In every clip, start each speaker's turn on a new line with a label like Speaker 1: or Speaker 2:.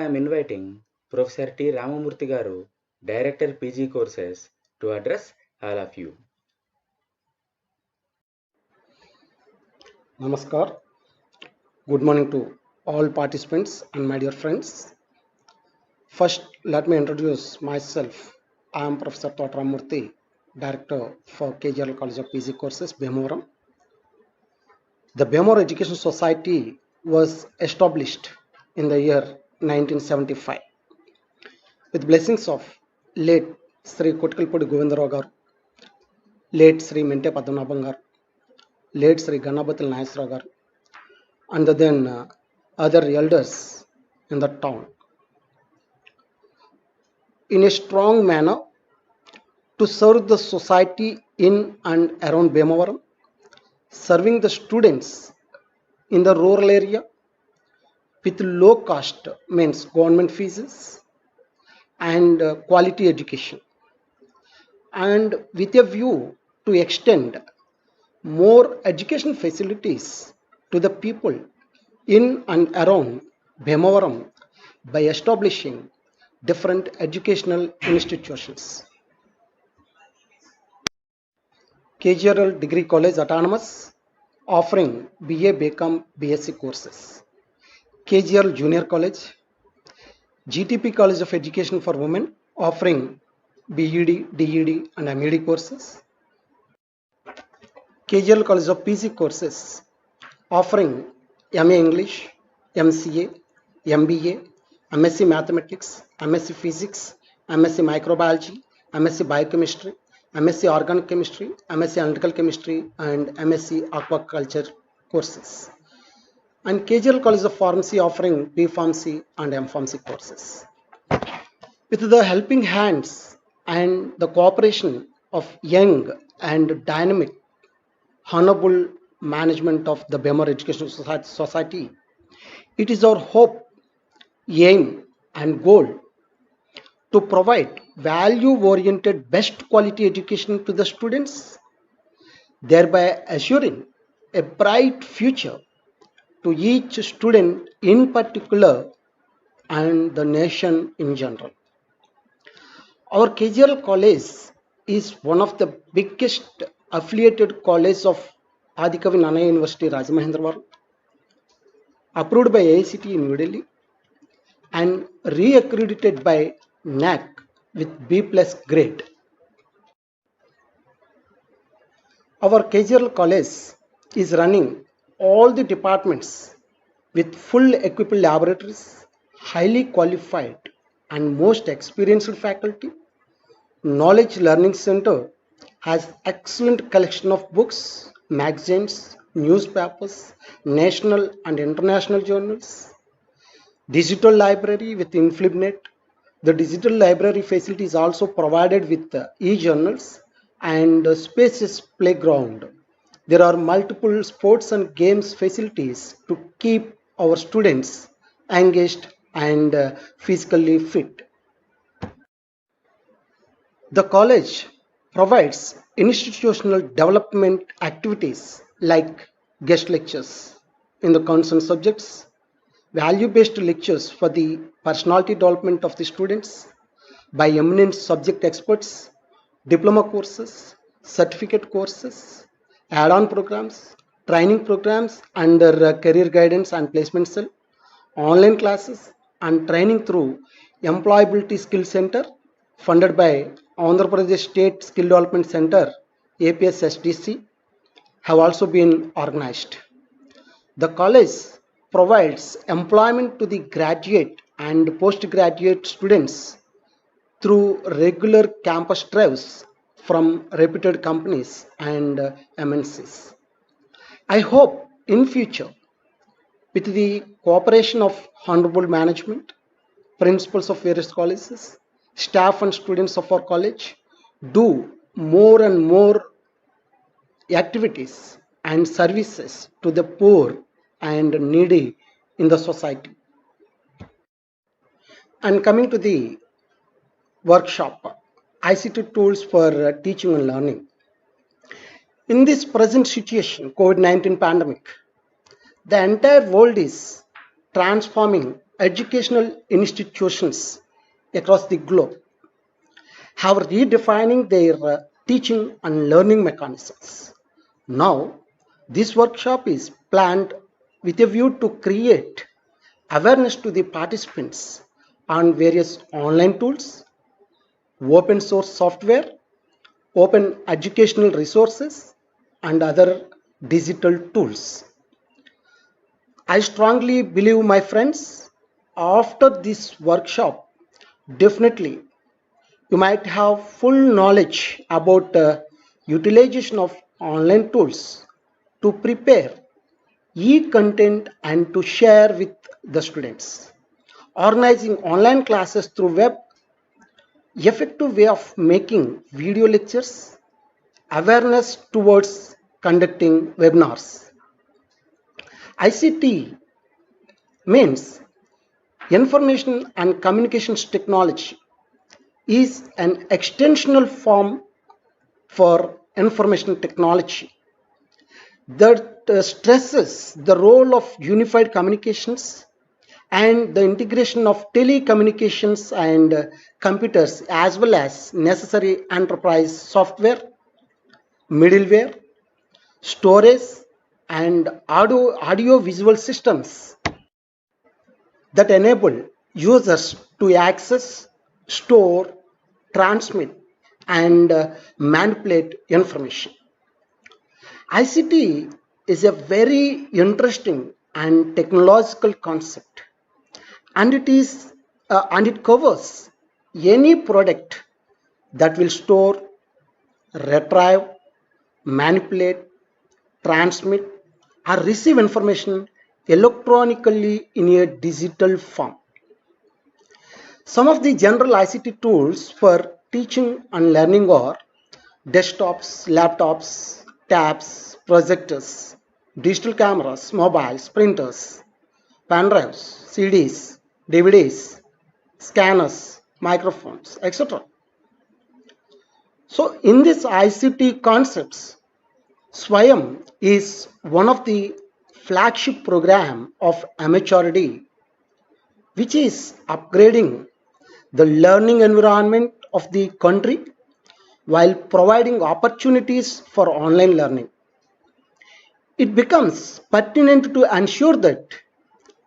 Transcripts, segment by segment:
Speaker 1: I am inviting Professor T. Ramamurthy Garu, Director PG Courses, to address all of you.
Speaker 2: Namaskar. Good morning to all participants and my dear friends. First, let me introduce myself. I am Professor T. Ramamurthy, Director for KGRL College of PG Courses, Bhimavaram. The Bhimavaram Education Society was established in the year 1975 with blessings of late Sri Kotkalpudi Govindarao garu, late Sri Mente Padmanabhan garu, late Sri Gannabatil Nageswara garu, and then other elders in the town. In a strong manner to serve the society in and around Bhimavaram, serving the students in the rural area with low cost means government fees and quality education, and with a view to extend more education facilities to the people in and around Bhimavaram by establishing different educational institutions. KGRL Degree College Autonomous offering BA, BCom, BSc courses. KGRL Junior College, GTP College of Education for Women offering BEd, DEd and MEd courses. KGRL College of PG courses offering MA English, MCA, MBA, MSc Mathematics, MSc Physics, MSc Microbiology, MSc Biochemistry, MSc Organic Chemistry, MSc Analytical Chemistry and MSc Aquaculture courses. And KGRL College of Pharmacy offering B Pharmacy and M Pharmacy courses. With the helping hands and the cooperation of young and dynamic honorable management of the Bhimavaram Educational Society, it is our hope, aim and goal to provide value-oriented best quality education to the students, thereby assuring a bright future to each student in particular and the nation in general. Our KGRL college is one of the biggest affiliated colleges of Adikavi Nannaya University, Rajamahendravaram, approved by AICT in New Delhi and re-accredited by NAC with B+ grade. Our KGRL college is running all the departments with full equipped laboratories, highly qualified and most experienced faculty. Knowledge Learning Center has excellent collection of books, magazines, newspapers, national and international journals. Digital library with InflibNet. The digital library facility is also provided with e-journals and spacious playground. There are multiple sports and games facilities to keep our students engaged and physically fit. The college provides institutional development activities like guest lectures in the concerned subjects, value-based lectures for the personality development of the students by eminent subject experts, diploma courses, certificate courses, add-on programs, training programs under career guidance and placement cell, online classes and training through Employability Skill Center funded by Andhra Pradesh State Skill Development Center APS SDC have also been organized. The college provides employment to the graduate and postgraduate students through regular campus drives from reputed companies and MNCs. I hope in future, with the cooperation of honorable management, principals of various colleges, staff and students of our college, do more and more activities and services to the poor and needy in the society. And coming to the workshop, ICT tools for teaching and learning. In this present situation, COVID-19 pandemic, the entire world is transforming educational institutions across the globe have redefining their teaching and learning mechanisms. Now, this workshop is planned with a view to create awareness to the participants on various online tools, open source software, open educational resources, and other digital tools. I strongly believe, my friends, after this workshop, definitely you might have full knowledge about utilization of online tools to prepare e-content and to share with the students. Organizing online classes through web, effective way of making video lectures, awareness towards conducting webinars. ICT means information and communications technology is an extensional form for information technology that stresses the role of unified communications and the integration of telecommunications and computers, as well as necessary enterprise software, middleware, storage, and audio visual systems that enable users to access, store, transmit, and manipulate information. ICT is a very interesting and technological concept, and it covers any product that will store, retrieve, manipulate, transmit, or receive information electronically in a digital form. Some of the general ICT tools for teaching and learning are desktops, laptops, tabs, projectors, digital cameras, mobiles, printers, pen drives, CDs, DVDs, scanners, microphones, etc. So in this ICT concepts, Swayam is one of the flagship program of MHRD, which is upgrading the learning environment of the country while providing opportunities for online learning. It becomes pertinent to ensure that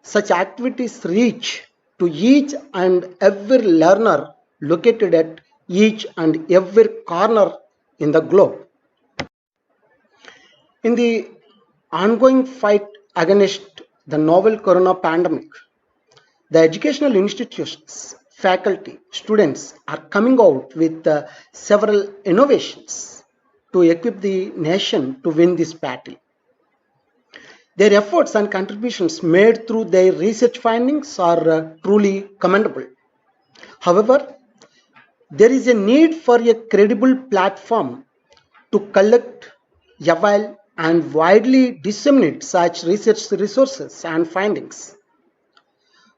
Speaker 2: such activities reach to each and every learner located at each and every corner in the globe. In the ongoing fight against the novel corona pandemic, the educational institutions, faculty, students are coming out with several innovations to equip the nation to win this battle. Their efforts and contributions made through their research findings are truly commendable. However, there is a need for a credible platform to collect, evaluate, and widely disseminate such research resources and findings.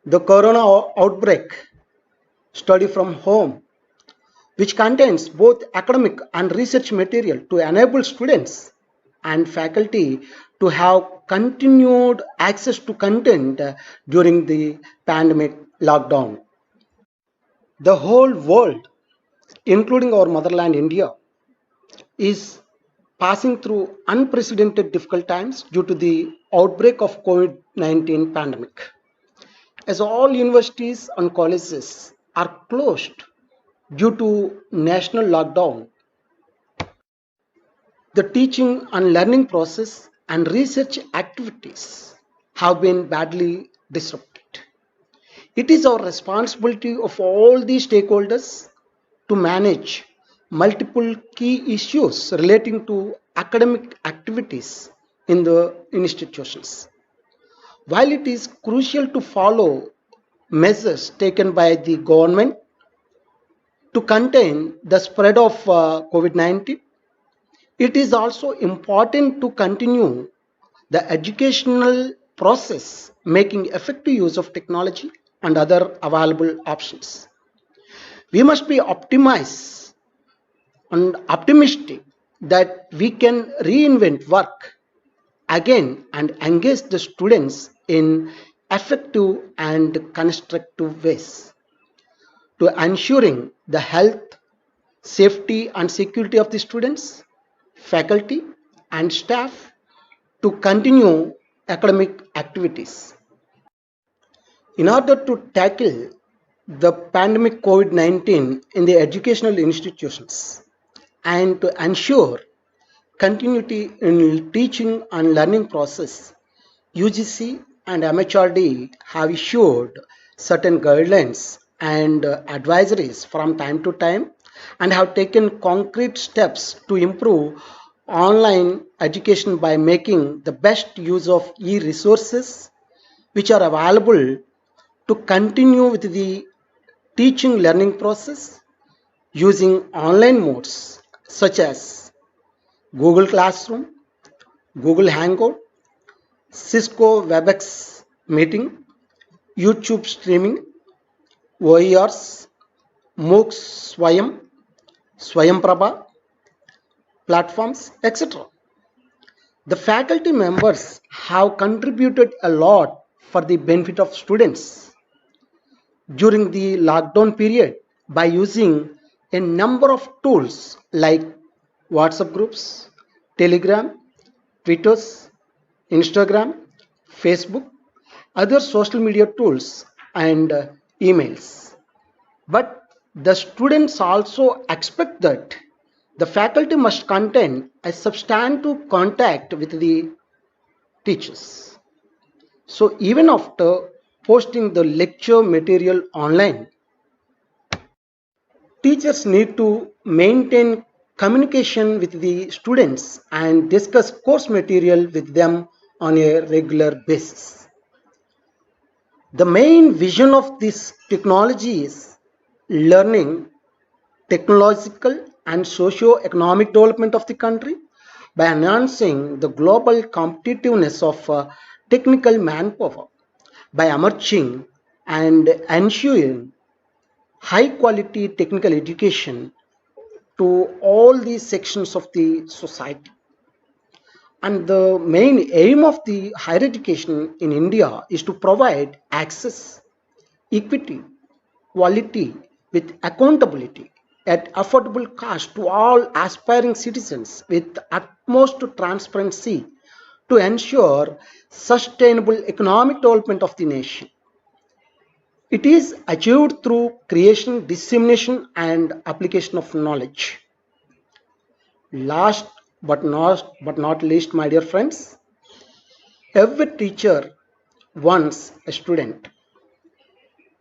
Speaker 2: The corona outbreak study from home, which contains both academic and research material to enable students and faculty to have continued access to content during the pandemic lockdown. The whole world, including our motherland India, is passing through unprecedented difficult times due to the outbreak of COVID-19 pandemic. As all universities and colleges are closed due to national lockdown, the teaching and learning process and research activities have been badly disrupted. It is our responsibility of all the stakeholders to manage multiple key issues relating to academic activities in the institutions. While it is crucial to follow measures taken by the government to contain the spread of COVID-19, it is also important to continue the educational process, making effective use of technology and other available options. We must be optimized and optimistic that we can reinvent work again and engage the students in effective and constructive ways to ensuring the health, safety, and security of the students, faculty, and staff to continue academic activities. In order to tackle the pandemic COVID 19 in the educational institutions and to ensure continuity in teaching and learning process, UGC and MHRD have issued certain guidelines and advisories from time to time and have taken concrete steps to improve online education by making the best use of e-resources which are available to continue with the teaching learning process using online modes such as Google Classroom, Google Hangout, Cisco WebEx meeting, YouTube streaming, OERs, MOOCs, Swayamprabha platforms, etc. The faculty members have contributed a lot for the benefit of students during the lockdown period by using a number of tools like WhatsApp groups, Telegram, Twitters, Instagram, Facebook, other social media tools, and emails. But the students also expect that the faculty must contain a substantive contact with the teachers. So even after posting the lecture material online, teachers need to maintain communication with the students and discuss course material with them on a regular basis. The main vision of this technology is learning, technological and socio-economic development of the country by enhancing the global competitiveness of technical manpower by emerging and ensuring high quality technical education to all these sections of the society. And the main aim of the higher education in India is to provide access, equity, quality with accountability at affordable cost to all aspiring citizens with utmost transparency to ensure sustainable economic development of the nation. It is achieved through creation, dissemination, and application of knowledge. Last but not least, my dear friends, every teacher wants a student.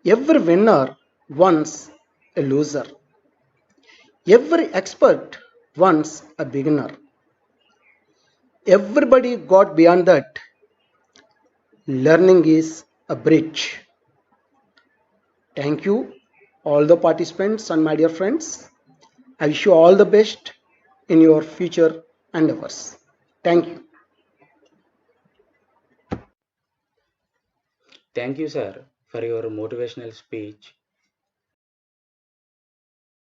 Speaker 2: Every winner wants a loser. Every expert wants a beginner. Everybody got beyond that. Learning is a bridge. Thank you, all the participants and my dear friends. I wish you all the best in your future endeavors. Thank you.
Speaker 1: Thank you, sir, for your motivational speech